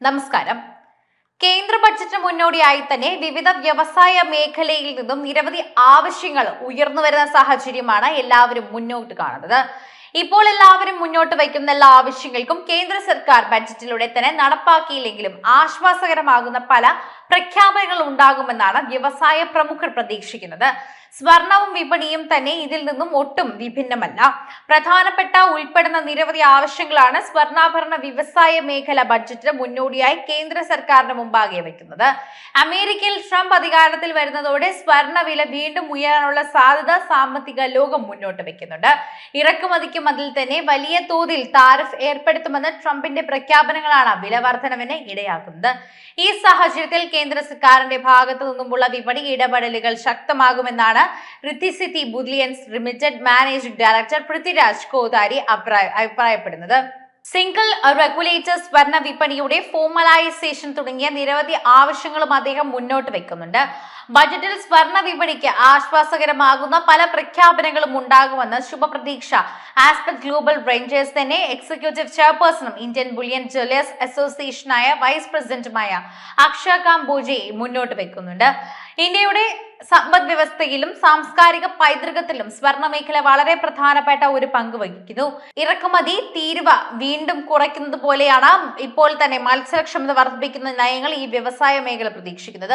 നമസ്കാരം. കേന്ദ്ര ബഡ്ജറ്റിന് മുന്നോടിയായി തന്നെ വിവിധ വ്യവസായ മേഖലയിൽ നിന്നും നിരവധി ആവശ്യങ്ങൾ ഉയർന്നു വരുന്ന സാഹചര്യമാണ് എല്ലാവരും മുന്നോട്ട് കാണുന്നത്. ഇപ്പോൾ എല്ലാവരും മുന്നോട്ട് വയ്ക്കുന്ന എല്ലാ ആവശ്യങ്ങൾക്കും കേന്ദ്ര സർക്കാർ ബഡ്ജറ്റിലൂടെ തന്നെ നടപ്പാക്കിയില്ലെങ്കിലും ആശ്വാസകരമാകുന്ന പല പ്രഖ്യാപനങ്ങൾ ഉണ്ടാകുമെന്നാണ് വ്യവസായ പ്രമുഖർ പ്രതീക്ഷിക്കുന്നത്. സ്വർണവും വിപണിയും തന്നെ ഇതിൽ നിന്നും ഒട്ടും വിഭിന്നമല്ല. പ്രധാനപ്പെട്ട ഉൾപ്പെടുന്ന നിരവധി ആവശ്യങ്ങളാണ് സ്വർണ്ണാഭരണ വ്യവസായ മേഖല ബഡ്ജറ്റിന് മുന്നോടിയായി കേന്ദ്ര സർക്കാരിന് മുമ്പാകെ വെക്കുന്നത്. അമേരിക്കയിൽ ട്രംപ് അധികാരത്തിൽ വരുന്നതോടെ സ്വർണ്ണ വില വീണ്ടും ഉയരാനുള്ള സാധ്യത സാമ്പത്തിക ലോകം മുന്നോട്ട് വെക്കുന്നുണ്ട്. ഇറക്കുമതിക്കും അതിൽ തന്നെ വലിയ തോതിൽ താരിഫ് ഏർപ്പെടുത്തുമെന്ന് ട്രംപിന്റെ പ്രഖ്യാപനങ്ങളാണ് വില വർധനവിന് ഇടയാക്കുന്നത്. ഈ സാഹചര്യത്തിൽ കേന്ദ്ര സർക്കാരിന്റെ ഭാഗത്തു നിന്നുമുള്ള വിപണി ഇടപെടലുകൾ ശക്തമാകുമെന്നാണ് റിത്തിസിറ്റി ബുദ്ലിയൻസ് ലിമിറ്റഡ് മാനേജിംഗ് ഡയറക്ടർ പൃഥ്വിരാജ് കോതാരി അഭിപ്രായപ്പെടുന്നത്. സിംഗിൾ റെഗുലേറ്റർ സ്വർണ്ണ വിപണിയുടെ ഫോർമലൈസേഷൻ തുടങ്ങിയ നിരവധി ആവശ്യങ്ങളും അദ്ദേഹം മുന്നോട്ട് വെക്കുന്നുണ്ട്. ബജറ്റിൽ സ്വർണ്ണ വിപണിക്ക് ആശ്വാസകരമാകുന്ന പല പ്രഖ്യാപനങ്ങളും ഉണ്ടാകുമെന്ന് ശുഭപ്രതീക്ഷ ആസ്പെക്ട് ഗ്ലോബൽ റേഞ്ചേഴ്സ് തന്നെ എക്സിക്യൂട്ടീവ് ചെയർപേഴ്സണും ഇന്ത്യൻ ബുള്ളിയൻ ജ്വല്ലേഴ്സ് അസോസിയേഷനായ വൈസ് പ്രസിഡന്റുമായ അക്ഷയ കാംബോജെ മുന്നോട്ട് വെക്കുന്നുണ്ട്. ഇന്ത്യയുടെ സമ്പദ് വ്യവസ്ഥയിലും സാംസ്കാരിക പൈതൃകത്തിലും സ്വർണ്ണ മേഖല വളരെ പ്രധാനപ്പെട്ട ഒരു പങ്ക് വഹിക്കുന്നു. ഇറക്കുമതി തീരുവ വീണ്ടും കുറയ്ക്കുന്നത് പോലെയാണ് ഇപ്പോൾ തന്നെ മത്സരക്ഷമത വർദ്ധിപ്പിക്കുന്ന നയങ്ങൾ ഈ വ്യവസായ മേഖല പ്രതീക്ഷിക്കുന്നത്.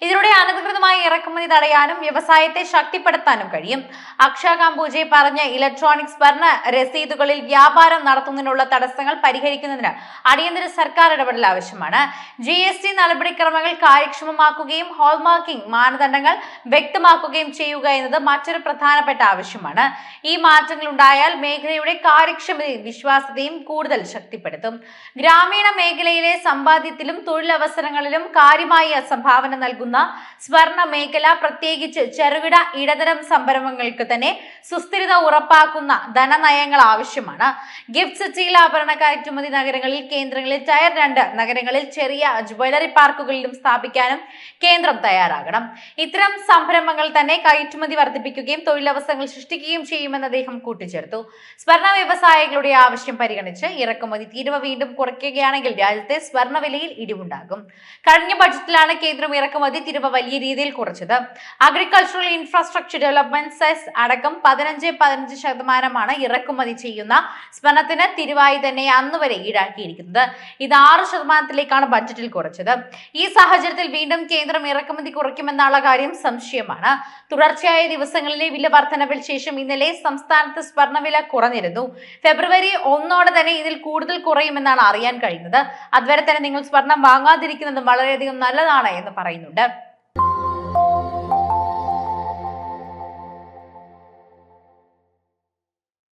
ഇതിലൂടെ അനധികൃതമായ ഇറക്കുമതി തടയാനും വ്യവസായത്തെ ശക്തിപ്പെടുത്താനും കഴിയും. അക്ഷയ കാംബോജെ പറഞ്ഞ ഇലക്ട്രോണിക് സ്വർണ്ണ രസീതുകളിൽ വ്യാപാരം നടത്തുന്നതിനുള്ള തടസ്സങ്ങൾ പരിഹരിക്കുന്നതിന് അടിയന്തര സർക്കാർ ഇടപെടൽ ആവശ്യമാണ്. GST നടപടിക്രമങ്ങൾ കാര്യക്ഷമമാക്കുകയും ഹോൾമാർക്കിംഗ് മാനദണ്ഡങ്ങൾ വ്യക്തമാക്കുകയും ചെയ്യുക എന്നത് മറ്റൊരു പ്രധാനപ്പെട്ട ആവശ്യമാണ്. ഈ മാറ്റങ്ങൾ ഉണ്ടായാൽ മേഖലയുടെ കാര്യക്ഷമതയും വിശ്വാസ്യതയും കൂടുതൽ ശക്തിപ്പെടുത്തും. ഗ്രാമീണ മേഖലയിലെ സമ്പാദ്യത്തിലും തൊഴിലവസരങ്ങളിലും കാര്യമായ സംഭാവന നൽകുന്ന സ്വർണ്ണ മേഖല, പ്രത്യേകിച്ച് ചെറുകിട ഇടതരം സംരംഭങ്ങൾക്ക് തന്നെ സുസ്ഥിരത ഉറപ്പാക്കുന്ന ധനനയങ്ങൾ ആവശ്യമാണ്. ഗിഫ്റ്റ് സിറ്റിയിൽ ആഭരണ കയറ്റുമതി നഗരങ്ങളിൽ കേന്ദ്രങ്ങളിൽ ടയർ 2 നഗരങ്ങളിൽ ചെറിയ ജ്വല്ലറി പാർക്കുകളിലും സ്ഥാപിക്കാനും കേന്ദ്രം തയ്യാറാകണം. ഇത്തരം സംരംഭങ്ങൾ തന്നെ കയറ്റുമതി വർദ്ധിപ്പിക്കുകയും തൊഴിലവസരങ്ങൾ സൃഷ്ടിക്കുകയും ചെയ്യുമെന്ന് അദ്ദേഹം കൂട്ടിച്ചേർത്തു. സ്വർണ്ണ വ്യവസായികളുടെ ആവശ്യം പരിഗണിച്ച് ഇറക്കുമതി തീരുവ വീണ്ടും കുറയ്ക്കുകയാണെങ്കിൽ രാജ്യത്തെ സ്വർണ്ണ വിലയിൽ ഇടിവുണ്ടാകും. കഴിഞ്ഞ ബഡ്ജറ്റിലാണ് കേന്ദ്രം ഇറക്കുമതി തീരുവ വലിയ രീതിയിൽ കുറച്ചത്. അഗ്രികൾച്ചറൽ ഇൻഫ്രാസ്ട്രക്ചർ ഡെവലപ്മെന്റ് സെസ് അടക്കം 15% ഇറക്കുമതി ചെയ്യുന്ന സ്വർണത്തിന് തിരുവായി തന്നെ അന്നുവരെ ഈടാക്കിയിരിക്കുന്നത്. ഇത് 6%ലേക്കാണ് ബഡ്ജറ്റിൽ കുറച്ചത്. ഈ സാഹചര്യത്തിൽ വീണ്ടും കേന്ദ്രം ഇറക്കുമതി കുറയ്ക്കുമെന്നുള്ള കാര്യം സംശയമാണ്. തുടർച്ചയായ ദിവസങ്ങളിലെ വില വർധനവിൽ ശേഷം ഇന്നലെ സംസ്ഥാനത്ത് സ്വർണ്ണവില കുറഞ്ഞിരുന്നു. ഫെബ്രുവരി 1 തന്നെ ഇതിൽ കൂടുതൽ കുറയുമെന്നാണ് അറിയാൻ കഴിയുന്നത്. അതുവരെ തന്നെ നിങ്ങൾ സ്വർണം വാങ്ങാതിരിക്കുന്നത് വളരെയധികം നല്ലതാണ് എന്ന് പറയുന്നുണ്ട്.